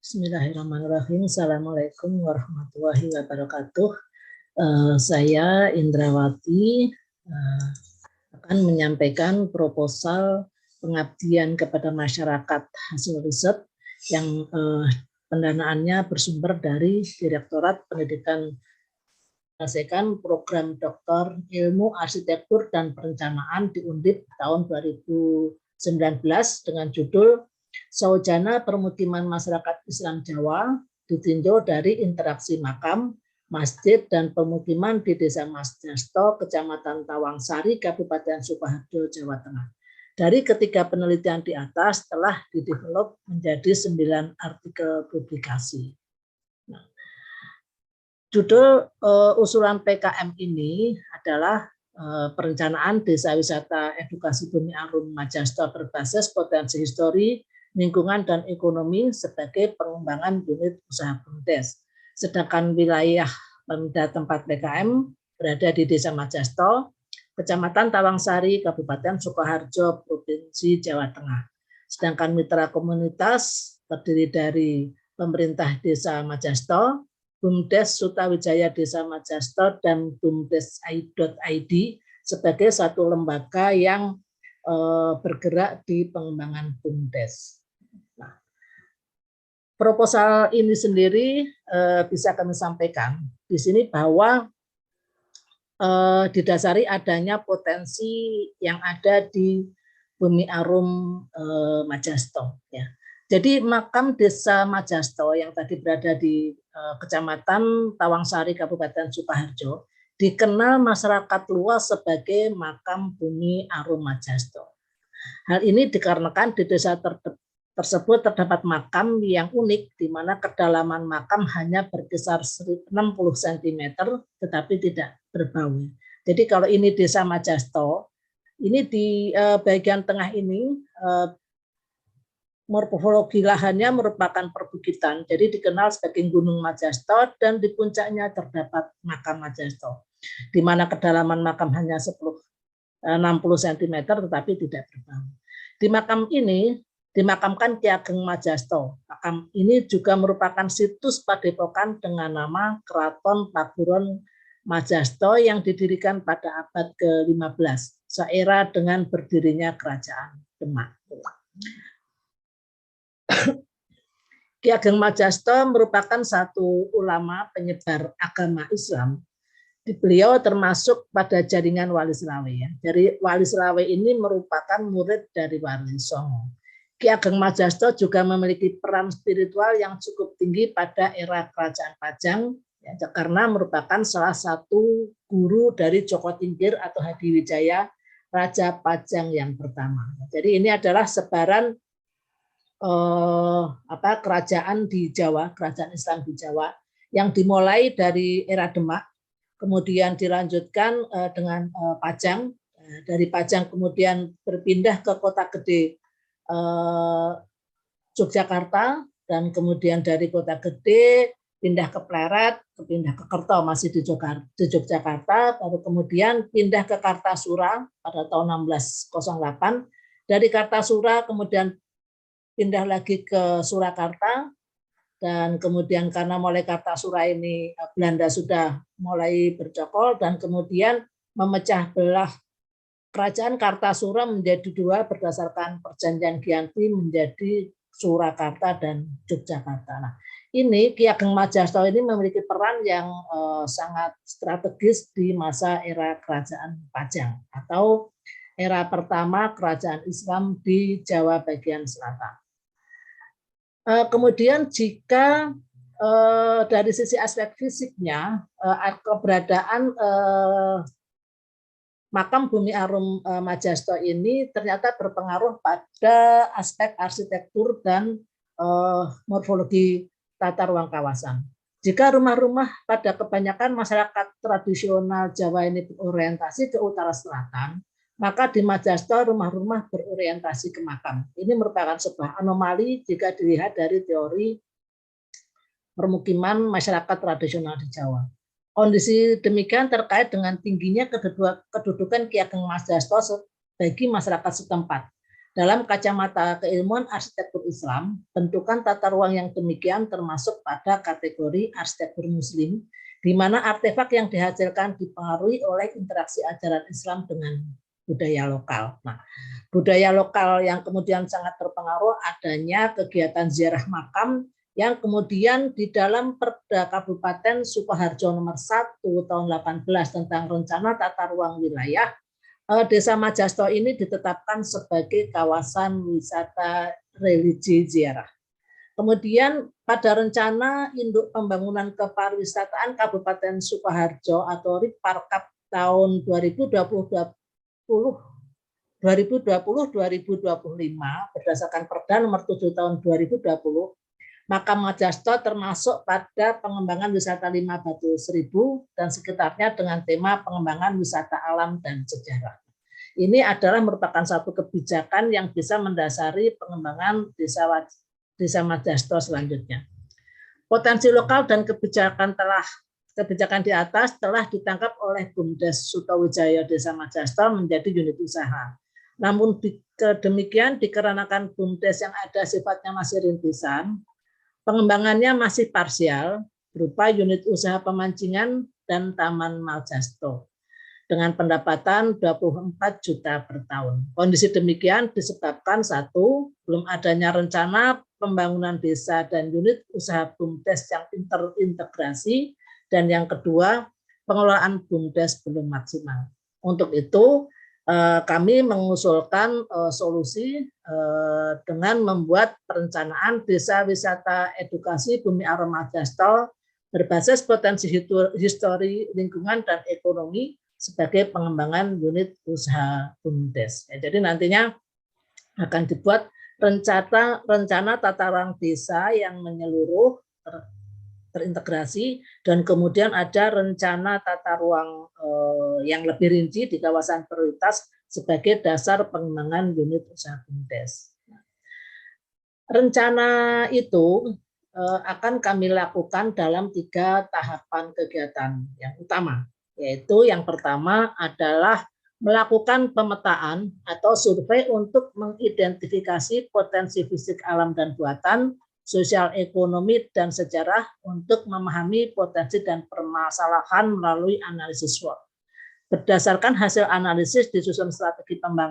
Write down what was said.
Bismillahirrahmanirrahim. Assalamualaikum warahmatullahi wabarakatuh. Saya Indrawati akan menyampaikan proposal pengabdian kepada masyarakat hasil riset yang pendanaannya bersumber dari Direktorat Pendidikan Program Doktor Ilmu Arsitektur dan Perencanaan di Undip tahun 2019 dengan judul Saujana Permukiman Masyarakat Islam Jawa ditinjau dari interaksi makam, masjid, dan pemukiman di Desa Masjasto, Kecamatan Tawangsari, Kabupaten Sukoharjo, Jawa Tengah. Dari ketiga penelitian di atas telah didevelop menjadi 9 artikel publikasi. Nah, judul usulan PKM ini adalah perencanaan Desa Wisata Edukasi Bumi Arum Majasto berbasis potensi histori, lingkungan, dan ekonomi sebagai pengembangan unit usaha BUMDes. Sedangkan wilayah Pemda tempat PKM berada di Desa Majasto, Kecamatan Tawangsari, Kabupaten Sukoharjo, Provinsi Jawa Tengah. Sedangkan mitra komunitas terdiri dari pemerintah Desa Majasto, BUMDes Sutawijaya Desa Majasto, dan BUMDes.id sebagai satu lembaga yang bergerak di pengembangan BUMDes. Nah, proposal ini sendiri bisa kami sampaikan di sini bahwa didasari adanya potensi yang ada di Bumi Arum Majasto. Ya. Jadi makam Desa Majasto yang tadi berada di Kecamatan Tawangsari, Kabupaten Sukoharjo, dikenal masyarakat luas sebagai makam Bumi Arum Majasto. Hal ini dikarenakan di desa tersebut terdapat makam yang unik, di mana kedalaman makam hanya berkisar 60 cm, tetapi tidak berbau. Jadi kalau ini Desa Majasto, ini di bagian tengah ini morfologi lahannya merupakan perbukitan, jadi dikenal sebagai Gunung Majasto, dan di puncaknya terdapat makam Majasto, di mana kedalaman makam hanya 60 cm, tetapi tidak berbau. Di makam ini dimakamkan Ki Ageng Majasto. Makam ini juga merupakan situs padepokan dengan nama Keraton Paguron Majasto yang didirikan pada abad ke-15, seera dengan berdirinya Kerajaan Demak. Ki Ageng Majasto merupakan satu ulama penyebar agama Islam. Beliau termasuk pada jaringan Wali Selawe. Ya. Dari Wali Selawe ini merupakan murid dari Wali Songo. Ki Ageng Majasto juga memiliki peran spiritual yang cukup tinggi pada era Kerajaan Pajang, ya, karena merupakan salah satu guru dari Joko Tingkir atau Hadiwijaya, Raja Pajang yang pertama. Jadi ini adalah sebaran kerajaan di Jawa, kerajaan Islam di Jawa, yang dimulai dari era Demak, kemudian dilanjutkan dengan Pajang, dari Pajang kemudian berpindah ke Kota Gede Yogyakarta, dan kemudian dari Kota Gede pindah ke Pleret, pindah ke Kerto masih di Yogyakarta, baru kemudian pindah ke Kartasura pada tahun 1608, dari Kartasura kemudian pindah lagi ke Surakarta, dan kemudian karena mulai Kartasura ini Belanda sudah mulai bercokol, dan kemudian memecah belah Kerajaan Kartasura menjadi dua berdasarkan perjanjian Giyanti menjadi Surakarta dan Yogyakarta. Nah, ini Ki Ageng Majasto ini memiliki peran yang sangat strategis di masa era Kerajaan Pajang atau era pertama Kerajaan Islam di Jawa bagian selatan. Kemudian jika dari sisi aspek fisiknya, keberadaan makam Bumi Arum Majasto ini ternyata berpengaruh pada aspek arsitektur dan morfologi tata ruang kawasan. Jika rumah-rumah pada kebanyakan masyarakat tradisional Jawa ini berorientasi ke utara selatan, maka di Majasto rumah-rumah berorientasi ke makam. Ini merupakan sebuah anomali jika dilihat dari teori permukiman masyarakat tradisional di Jawa. Kondisi demikian terkait dengan tingginya kedudukan Ki Ageng Majasto bagi masyarakat setempat. Dalam kacamata keilmuan arsitektur Islam, bentukan tata ruang yang demikian termasuk pada kategori arsitektur Muslim, di mana artefak yang dihasilkan dipengaruhi oleh interaksi ajaran Islam dengan budaya lokal. Nah, budaya lokal yang kemudian sangat terpengaruh adanya kegiatan ziarah makam yang kemudian di dalam Perda Kabupaten Sukoharjo nomor 1 tahun 18 tentang rencana tata ruang wilayah, Desa Majasto ini ditetapkan sebagai kawasan wisata religi ziarah. Kemudian pada rencana induk pembangunan kepariwisataan Kabupaten Sukoharjo atau Riparkap tahun 2020-2025 berdasarkan Perda nomor 7 tahun 2020, maka Majasto termasuk pada pengembangan wisata Lima Batu Seribu dan sekitarnya dengan tema pengembangan wisata alam dan sejarah. Ini adalah merupakan satu kebijakan yang bisa mendasari pengembangan desa Majasto selanjutnya. Potensi lokal dan kebijakan di atas telah ditangkap oleh BUMDes Sutowijaya Desa Majasto menjadi unit usaha. Namun demikian dikarenakan BUMDes yang ada sifatnya masih rintisan, pengembangannya masih parsial berupa unit usaha pemancingan dan Taman Majasto dengan pendapatan 24 juta per tahun. Kondisi demikian disebabkan satu, belum adanya rencana pembangunan desa dan unit usaha BUMDes yang terintegrasi, dan yang kedua, pengelolaan BUMDes belum maksimal. Untuk itu, kami mengusulkan solusi dengan membuat perencanaan desa wisata edukasi Bumi Arum Majasto berbasis potensi histori, lingkungan, dan ekonomi sebagai pengembangan unit usaha BUMDes. Jadi nantinya akan dibuat rencana tata ruang desa yang menyeluruh, terintegrasi, dan kemudian ada rencana tata ruang yang lebih rinci di kawasan prioritas sebagai dasar pengembangan unit usaha BUMDes. Rencana itu akan kami lakukan dalam 3 tahapan kegiatan yang utama, yaitu yang pertama adalah melakukan pemetaan atau survei untuk mengidentifikasi potensi fisik alam dan buatan, sosial ekonomi, dan sejarah untuk memahami potensi dan permasalahan melalui analisis SWOT. Berdasarkan hasil analisis disusun strategi pembangunan